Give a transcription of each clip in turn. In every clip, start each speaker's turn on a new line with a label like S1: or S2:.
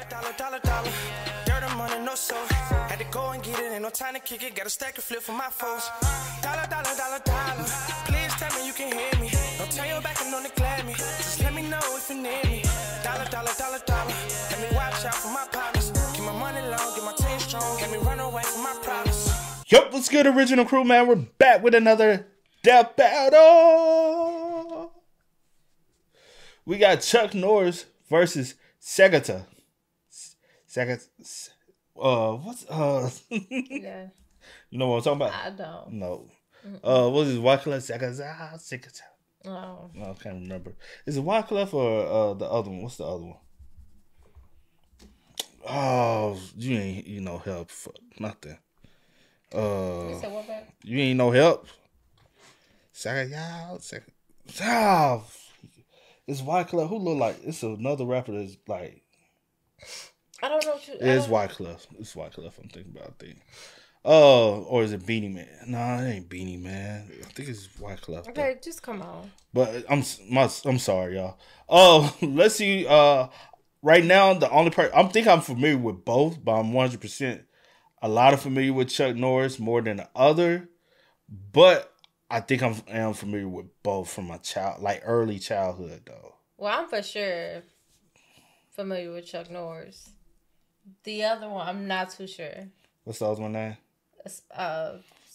S1: Dollar. Dirty money, no soul. Had to go and get it, ain't no time to kick it. Got a stack of flip for my foes. Dollar. Please tell me you can hear me. Don't turn your back and don't neglect me. Just let me know if you need me. Dollar. Let me watch out for my partners. Keep my money long, get my team strong. Let me run away from my problems.
S2: Yup, what's good, original crew, man? We're back with another death battle. We got Chuck Norris versus Segata. Yeah. You know what I'm talking about?
S3: I don't.
S2: No. What is it? Wyclef? Segata.
S3: Oh.
S2: No, I can't remember. Is it Wyclef or the other one? What's the other one? Oh, you ain't no help for nothing.
S3: You said what back?
S2: You ain't no help. Segata. It's Wyclef. Who look like? It's another rapper that's like.
S3: I don't know what you.
S2: It's Wyclef. It's Wyclef. I'm thinking about. I think. Or is it Beanie Man? No, it ain't Beanie Man. I think it's Wyclef.
S3: Okay, just come on.
S2: But I'm sorry, y'all. Let's see. Right now, the only part I'm familiar with both, but I'm 100% a lot of familiar with Chuck Norris more than the other. But I think I am familiar with both from my early childhood though.
S3: Well, I'm for sure familiar with Chuck Norris. The other one, I'm not too sure.
S2: What's the other one name?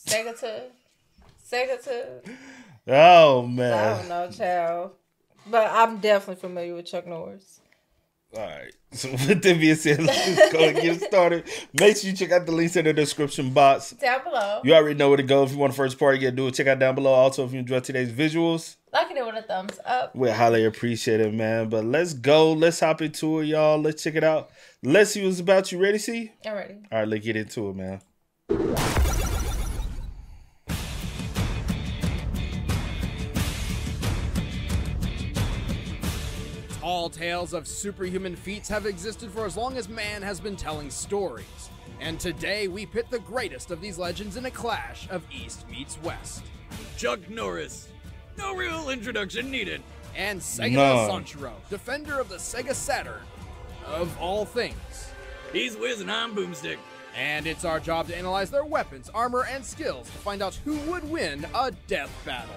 S3: Segata.
S2: Oh man,
S3: I don't know, child. But I'm definitely familiar with Chuck Norris.
S2: All right. So with that being said, let's go and get started. Make sure you check out the links in the description box.
S3: Down below.
S2: You already know where to go. If you want the first part, you gotta do it. Check out down below. Also, if you enjoyed today's visuals,
S3: liking it with a thumbs up.
S2: We highly appreciate it, man. But let's go. Let's hop into it, y'all. Let's check it out. Let's see what's about. You ready, C?
S3: I'm ready.
S2: All right, let's get into it, man.
S4: All tales of superhuman feats have existed for as long as man has been telling stories. And today we pit the greatest of these legends in a clash of East meets West.
S5: Chuck Norris. No real introduction needed.
S4: And Segata Sanshiro, defender of the Sega Saturn. Of all things.
S5: He's Wiz and I'm Boomstick.
S4: And it's our job to analyze their weapons, armor, and skills to find out who would win a death battle.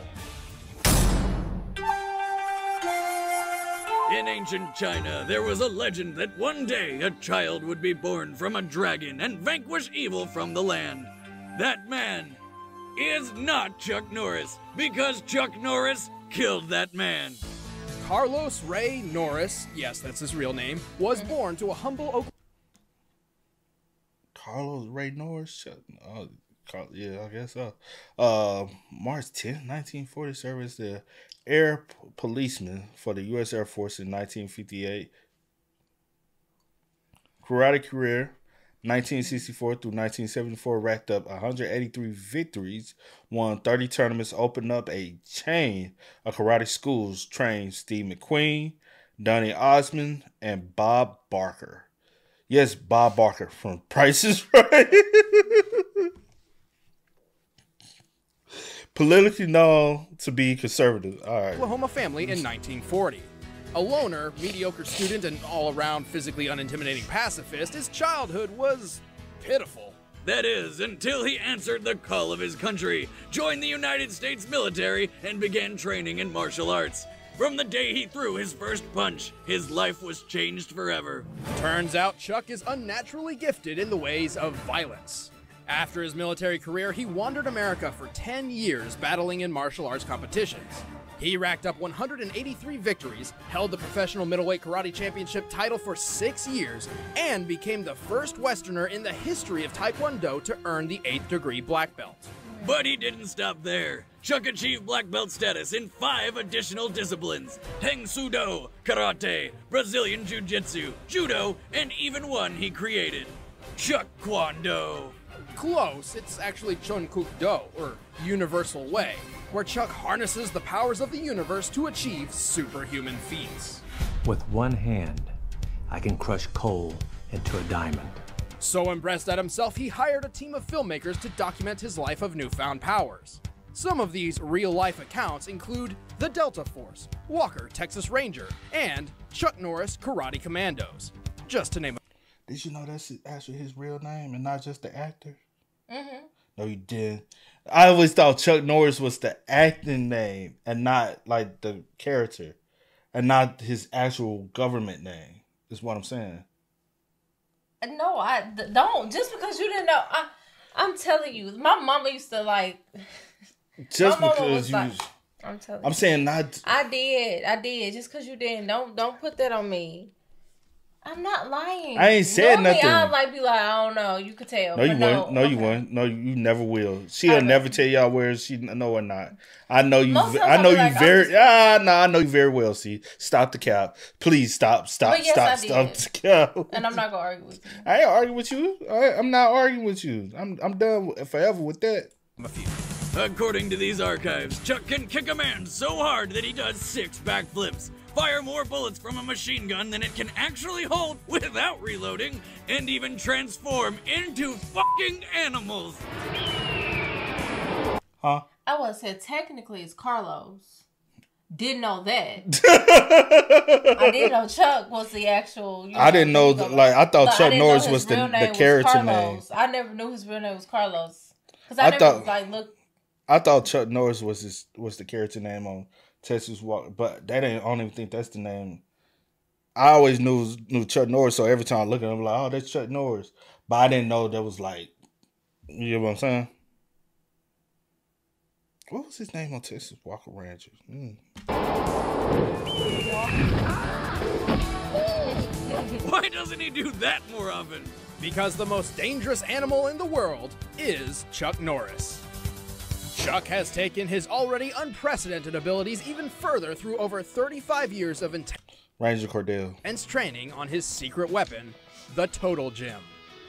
S5: In ancient China, there was a legend that one day a child would be born from a dragon and vanquish evil from the land. That man is not Chuck Norris, because Chuck Norris killed that man.
S4: Carlos Ray Norris, yes, that's his real name, was born to a humble
S2: Carlos Ray Norris? Yeah, I guess so. March 10th, 1940, served as the air policeman for the U.S. Air Force in 1958. Karate career, 1964 through 1974, racked up 183 victories, won 30 tournaments, opened up a chain of karate schools, trained Steve McQueen, Donny Osmond, and Bob Barker. Yes, Bob Barker from Price is Right. Politically known to be conservative. All right.
S4: Oklahoma family in 1940. A loner, mediocre student, and all-around physically unintimidating pacifist, his childhood was pitiful.
S5: That is, until he answered the call of his country, joined the United States military, and began training in martial arts. From the day he threw his first punch, his life was changed forever.
S4: Turns out Chuck is unnaturally gifted in the ways of violence. After his military career, he wandered America for 10 years battling in martial arts competitions. He racked up 183 victories, held the professional middleweight karate championship title for 6 years, and became the first Westerner in the history of Taekwondo to earn the 8th degree black belt.
S5: But he didn't stop there. Chuck achieved black belt status in 5 additional disciplines: Heng Sudo, Karate, Brazilian Jiu-Jitsu, Judo, and even one he created, Chuck Kwon-Do.
S4: Close, it's actually Chun Kuk Do, or Universal Way, where Chuck harnesses the powers of the universe to achieve superhuman feats.
S6: With one hand, I can crush coal into a diamond.
S4: So impressed at himself, he hired a team of filmmakers to document his life of newfound powers. Some of these real-life accounts include the Delta Force, Walker Texas Ranger, and Chuck Norris Karate Commandos. just to name a...
S2: Did you know that's actually his real name and not just the actor?
S3: Mm-hmm.
S2: No, you didn't. I always thought Chuck Norris was the acting name and not like the character, and not his actual government name. Is what I'm saying.
S3: No, I don't. Just because you didn't know, I'm telling you, my mama used to like.
S2: Just because you.
S3: Like, I'm telling you.
S2: I'm saying not.
S3: I did. Just because you didn't, don't put that on me. I'm not lying.
S2: I ain't said
S3: Normally,
S2: nothing.
S3: I might be like, I don't know. You could tell.
S2: No, you wouldn't. No, you
S3: okay.
S2: wouldn't. No, you never will. She'll never tell y'all where she know or not. I know you. I know you like, very. No, I know you very well. See, stop the cap. Please stop the cap.
S3: And I'm not gonna argue with you.
S2: I ain't arguing with you. I'm not arguing with you. I'm done forever with that.
S5: According to these archives, Chuck can kick a man so hard that he does 6 backflips, fire more bullets from a machine gun than it can actually hold without reloading, and even transform into fucking animals.
S2: Huh?
S3: I would say technically it's Carlos. Didn't know that. I didn't know Chuck was the actual.
S2: I didn't know I thought Chuck Norris was the character name.
S3: I never knew his real name was Carlos because I never looked.
S2: I thought Chuck Norris was the character name on Texas Walker, but that ain't. I don't even think that's the name. I always knew Chuck Norris, so every time I look at him, I'm like, oh, that's Chuck Norris. But I didn't know that was like, you know what I'm saying? What was his name on Texas Walker Ranchers?
S5: Why doesn't he do that more often?
S4: Because the most dangerous animal in the world is Chuck Norris. Chuck has taken his already unprecedented abilities even further through over 35 years of
S2: Ranger Cordell
S4: intense training on his secret weapon, the Total Gem.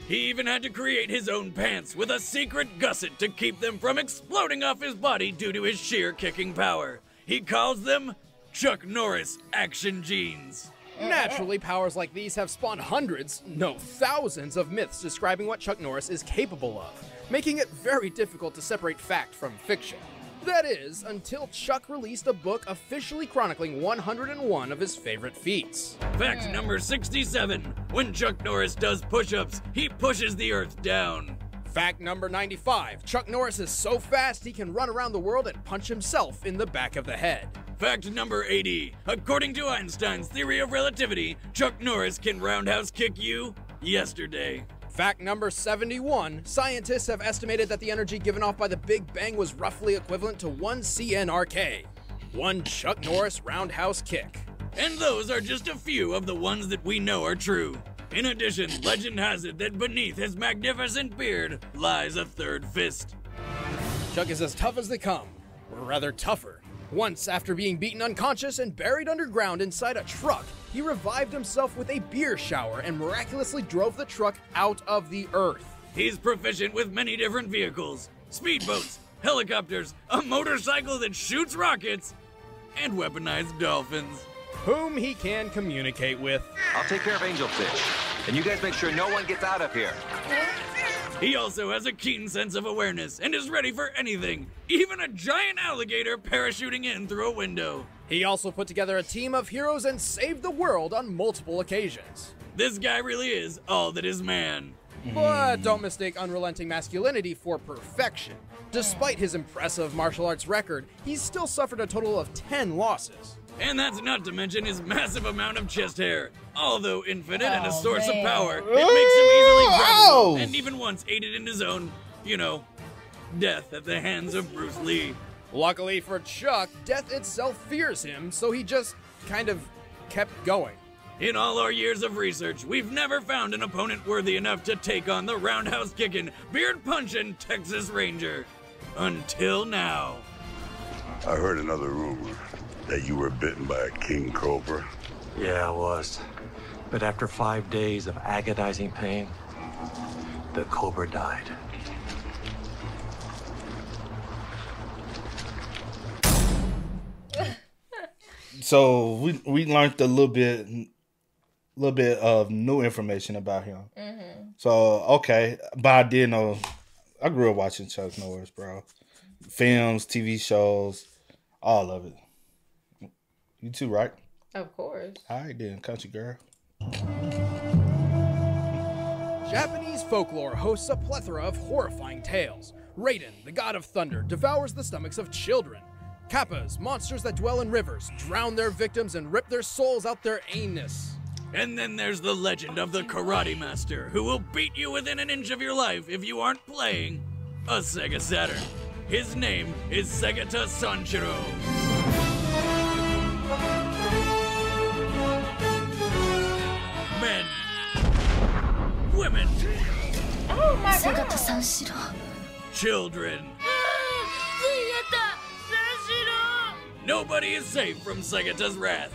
S5: He even had to create his own pants with a secret gusset to keep them from exploding off his body due to his sheer kicking power. He calls them Chuck Norris Action Jeans.
S4: Naturally, powers like these have spawned hundreds, no thousands of myths describing what Chuck Norris is capable of, making it very difficult to separate fact from fiction. That is, until Chuck released a book officially chronicling 101 of his favorite feats.
S5: Fact number 67. When Chuck Norris does push-ups, he pushes the earth down.
S4: Fact number 95. Chuck Norris is so fast he can run around the world and punch himself in the back of the head.
S5: Fact number 80. According to Einstein's theory of relativity, Chuck Norris can roundhouse kick you yesterday.
S4: Fact number 71. Scientists have estimated that the energy given off by the Big Bang was roughly equivalent to 1 CNRK. 1 Chuck Norris roundhouse kick.
S5: And those are just a few of the ones that we know are true. In addition, legend has it that beneath his magnificent beard lies a third fist.
S4: Chuck is as tough as they come, or rather tougher. Once, after being beaten unconscious and buried underground inside a truck, he revived himself with a beer shower and miraculously drove the truck out of the earth.
S5: He's proficient with many different vehicles, speedboats, helicopters, a motorcycle that shoots rockets, and weaponized dolphins.
S4: Whom he can communicate with.
S7: I'll take care of Angelfish, and you guys make sure no one gets out of here.
S5: He also has a keen sense of awareness and is ready for anything, even a giant alligator parachuting in through a window.
S4: He also put together a team of heroes and saved the world on multiple occasions.
S5: This guy really is all that is man.
S4: But don't mistake unrelenting masculinity for perfection. Despite his impressive martial arts record, he's still suffered a total of 10 losses.
S5: And that's not to mention his massive amount of chest hair. Although infinite and a source of power, it makes him easily grabbable, and even once aided in his own, death at the hands of Bruce Lee.
S4: Luckily for Chuck, death itself fears him, so he just kind of kept going.
S5: In all our years of research, we've never found an opponent worthy enough to take on the roundhouse kicking, beard punching Texas Ranger. Until now.
S8: I heard another rumor that you were bitten by a king cobra.
S6: Yeah, I was. But after 5 days of agonizing pain, the cobra died.
S2: So we learned a little bit of new information about him. Mm-hmm. So okay, but I did know. I grew up watching Chuck Norris, bro. Films, TV shows, all of it. You too, right?
S3: Of course.
S2: All right then, country girl.
S4: Japanese folklore hosts a plethora of horrifying tales. Raiden, the god of thunder, devours the stomachs of children. Kappas, monsters that dwell in rivers, drown their victims and rip their souls out their anus.
S5: And then there's the legend of the Karate Master, who will beat you within an inch of your life if you aren't playing a Sega Saturn. His name is Segata Sanshiro. Men, women,
S3: Oh my god.
S5: children. Nobody is safe from Segata's wrath.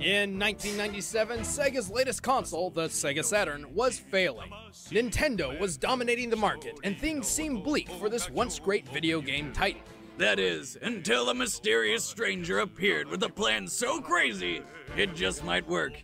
S4: In 1997, Sega's latest console, the Sega Saturn, was failing. Nintendo was dominating the market, and things seemed bleak for this once great video game titan.
S5: That is, until a mysterious stranger appeared with a plan so crazy, it just might work.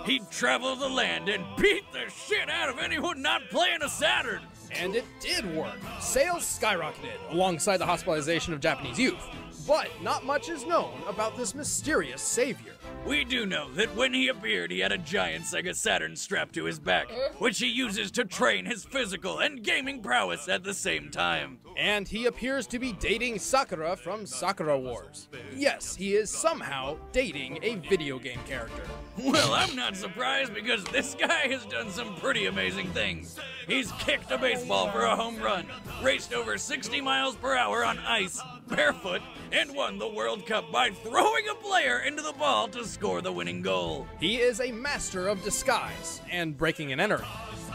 S5: He'd travel the land and beat the shit out of anyone not playing a Saturn.
S4: And it did work. Sales skyrocketed, alongside the hospitalization of Japanese youth. But not much is known about this mysterious savior.
S5: We do know that when he appeared, he had a giant Sega Saturn strapped to his back, which he uses to train his physical and gaming prowess at the same time.
S4: And he appears to be dating Sakura from Sakura Wars. Yes, he is somehow dating a video game character.
S5: Well, I'm not surprised because this guy has done some pretty amazing things. He's kicked a baseball for a home run, raced over 60 miles per hour on ice, barefoot, and won the World Cup by throwing a player into the ball to score the winning goal.
S4: He is a master of disguise and breaking and entering.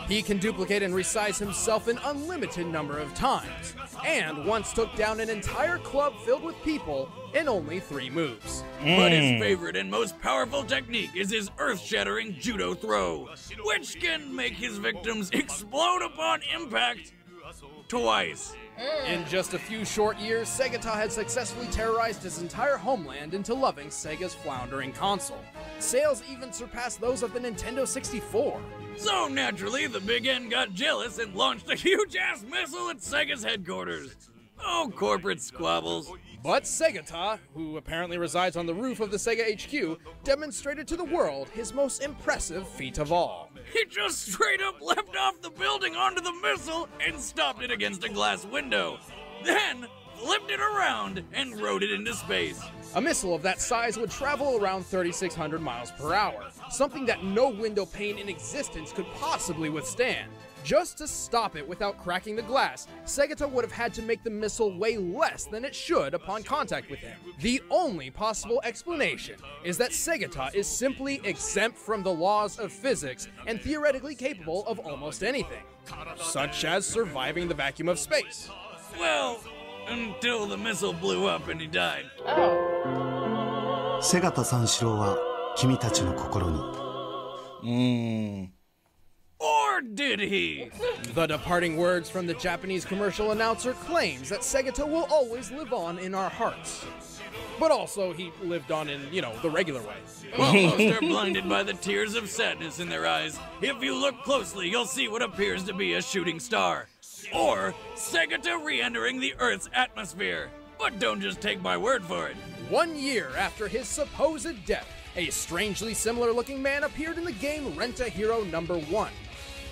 S4: He can duplicate and resize himself an unlimited number of times, and once took down an entire club filled with people in only 3 moves.
S5: But his favorite and most powerful technique is his earth-shattering judo throw, which can make his victims explode upon impact twice.
S4: In just a few short years, Segata had successfully terrorized his entire homeland into loving Sega's floundering console. Sales even surpassed those of the Nintendo 64.
S5: So naturally, the Big N got jealous and launched a huge-ass missile at Sega's headquarters. Oh, corporate squabbles.
S4: But Segata, who apparently resides on the roof of the Sega HQ, demonstrated to the world his most impressive feat of all.
S5: He just straight up leapt off the building onto the missile and stopped it against a glass window. Then flipped it around and rode it into space.
S4: A missile of that size would travel around 3,600 miles per hour, something that no window pane in existence could possibly withstand. Just to stop it without cracking the glass, Segata would have had to make the missile weigh less than it should upon contact with him. The only possible explanation is that Segata is simply exempt from the laws of physics and theoretically capable of almost anything, such as surviving the vacuum of space.
S5: Well, until the missile blew up and he died.
S9: Segata Sanshiro wa kimi tachi no kokoro ni.
S5: Or did he?
S4: The departing words from the Japanese commercial announcer claims that Segata will always live on in our hearts. But also, he lived on in, the regular way.
S5: Well, most are blinded by the tears of sadness in their eyes. If you look closely, you'll see what appears to be a shooting star. Or Segata re-entering the Earth's atmosphere. But don't just take my word for it.
S4: 1 year after his supposed death, a strangely similar-looking man appeared in the game Rent-A-Hero #1.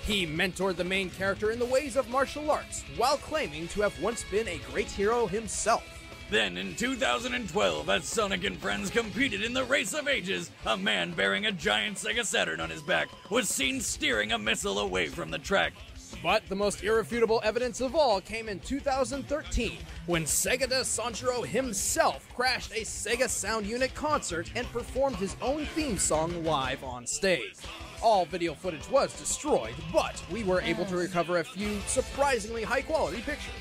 S4: He mentored the main character in the ways of martial arts, while claiming to have once been a great hero himself.
S5: Then, in 2012, as Sonic and friends competed in the Race of Ages, a man bearing a giant Sega Saturn on his back was seen steering a missile away from the track.
S4: But the most irrefutable evidence of all came in 2013, when Segata Sanshiro himself crashed a Sega Sound Unit concert and performed his own theme song live on stage. All video footage was destroyed, but we were able to recover a few surprisingly high-quality pictures.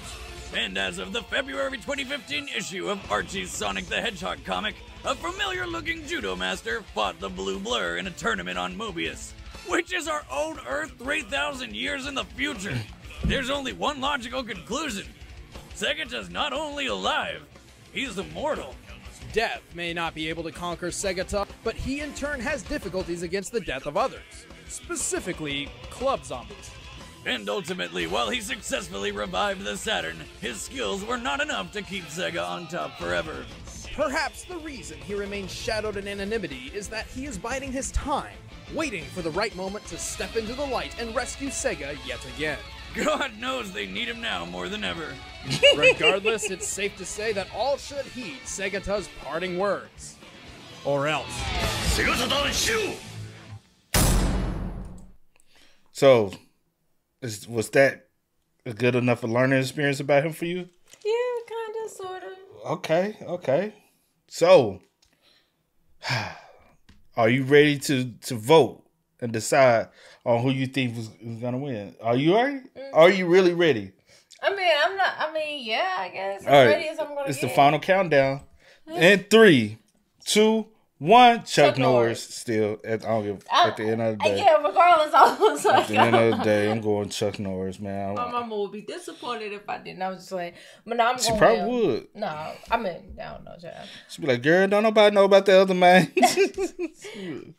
S5: And as of the February 2015 issue of Archie's Sonic the Hedgehog comic, a familiar-looking judo master fought the Blue Blur in a tournament on Mobius, which is our own Earth 3,000 years in the future. There's only one logical conclusion. Segata's not only alive, he's immortal.
S4: Death may not be able to conquer Segata, but he in turn has difficulties against the death of others, specifically club zombies.
S5: And ultimately, while he successfully revived the Saturn, his skills were not enough to keep Sega on top forever.
S4: Perhaps the reason he remains shadowed in anonymity is that he is biding his time, waiting for the right moment to step into the light and rescue Sega yet again.
S5: God knows they need him now more than ever.
S4: Regardless, it's safe to say that all should heed Segata's parting words. Or else.
S2: So, was that a good enough a learning experience about him for you?
S3: Yeah, kind of, sort of.
S2: Okay. So, are you ready to vote and decide on who you think was going to win? Are you ready? Are you really ready?
S3: Yeah, I guess.
S2: All right.
S3: Ready as I'm going to get.
S2: It's the final countdown. In 3, 2, 1. Chuck Norris still. At the end of the day.
S3: Yeah, regardless, I was like,
S2: at the end of the day, I'm going Chuck Norris, man.
S3: My mama would be disappointed if I didn't. I was just like, but now I'm going.
S2: She probably would.
S3: No, I don't know, child.
S2: She'd be like, girl, don't nobody know about the other man.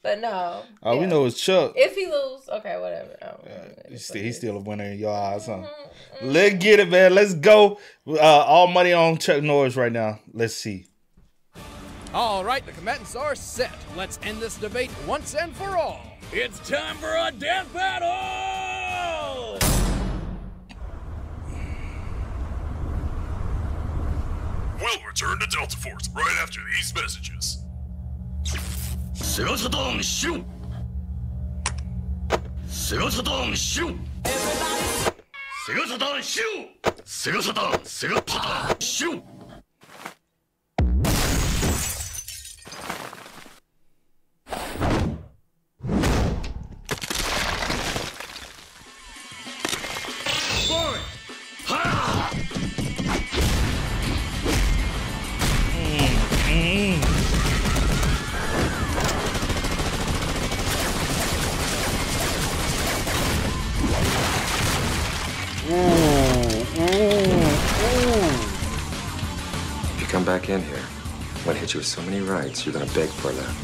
S3: But no.
S2: All we know is Chuck.
S3: If he lose, okay, whatever.
S2: He's still a winner in your eyes, huh? Let's get it, man. Let's go. All money on Chuck Norris right now. Let's see.
S4: All right, the combatants are set. Let's end this debate once and for all.
S5: It's time for a death battle!
S10: We'll return to Delta Force right after these messages.
S11: Segata, shoot! Segata, shoot! Segata, shoot! Segata, shoot!
S7: If you come back in here, I'm gonna hit you with so many rights, you're gonna beg for that.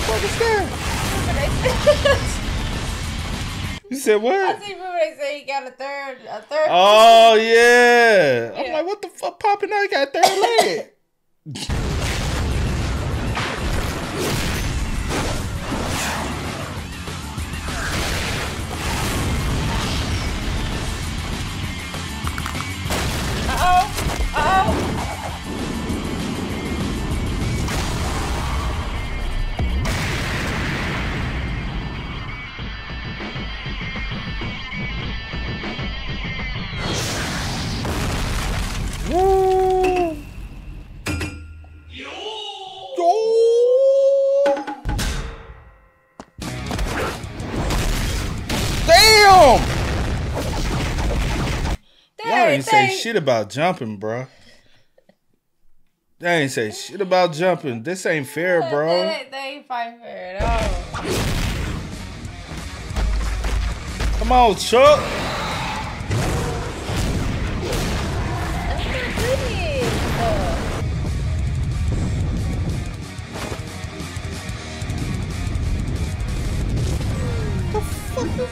S2: What is that? You said what?
S3: I see remember they say he got a third.
S2: Oh yeah. I'm like, what the fuck popping out? He got a third leg. Y'all ain't say shit about jumping, bro. They ain't say shit about jumping. This ain't fair, bro.
S3: They ain't fighting fair at all.
S2: Come on, Chuck. The fuck is...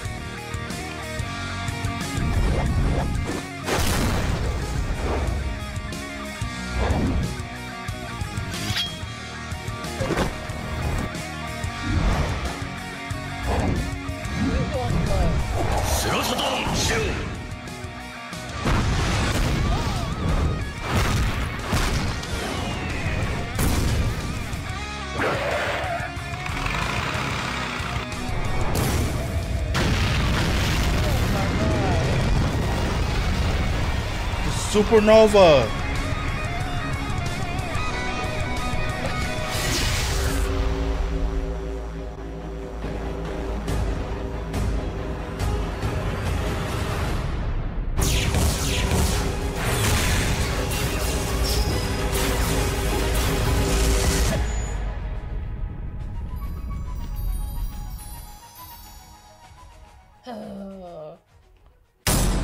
S2: Supernova.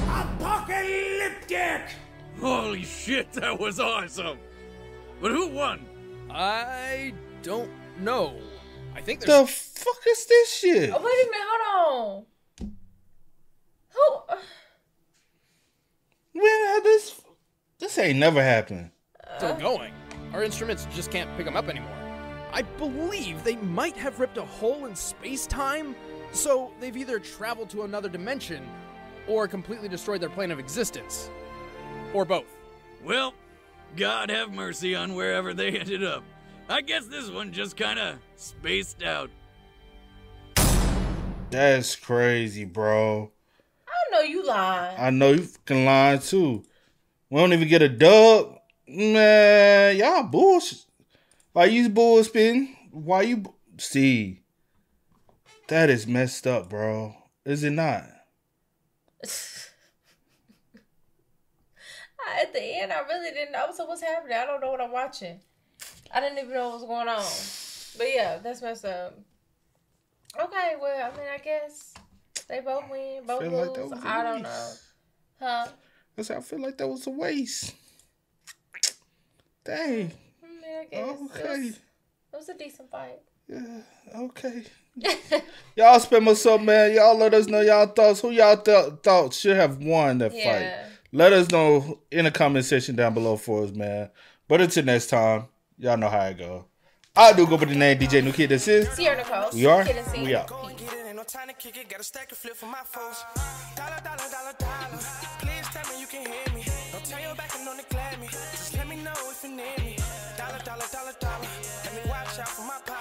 S5: Apocalyptic! Holy shit, that was awesome! But who won?
S4: I don't know. I think
S2: The
S4: there's...
S2: fuck is this shit?
S3: Oh, wait a minute, hold on. Who?
S2: Man, this ain't never happened.
S4: Still going. Our instruments just can't pick them up anymore. I believe they might have ripped a hole in space-time, so they've either traveled to another dimension or completely destroyed their plane of existence. Or both.
S5: Well, God have mercy on wherever they ended up. I guess this one just kinda spaced out.
S2: That's crazy, bro.
S3: I know you lying.
S2: I know you fucking lying too. We don't even get a dub. Man, y'all bullshit. Why you bullspitting? Why you... See, that is messed up, bro. Is it not?
S3: At the end, I really didn't know. So what's happening? I don't know what I'm watching. I didn't even know what was going on. But yeah, that's messed up. Okay, well, I mean, I guess they both win, both lose. I don't know. Huh?
S2: I feel like that was a waste. Dang.
S3: I guess.
S2: Okay.
S3: It was a decent fight.
S2: Yeah, okay. Y'all spend us up, man. Y'all let us know y'all thoughts. Who y'all thought should have won that fight? Let us know in the comment section down below for us, man. But until next time, y'all know how it go. I do go by the name DJ New Kid. This is
S3: Sierra Nicole.
S2: We are.
S3: We
S2: out.
S1: No time to kick it, got a stack of flip for my foes. Dollar. Please tell me you can hear me. Don't turn your back and don't neglect me. Just let me know if you need me. Dollar. Let me watch out for my power.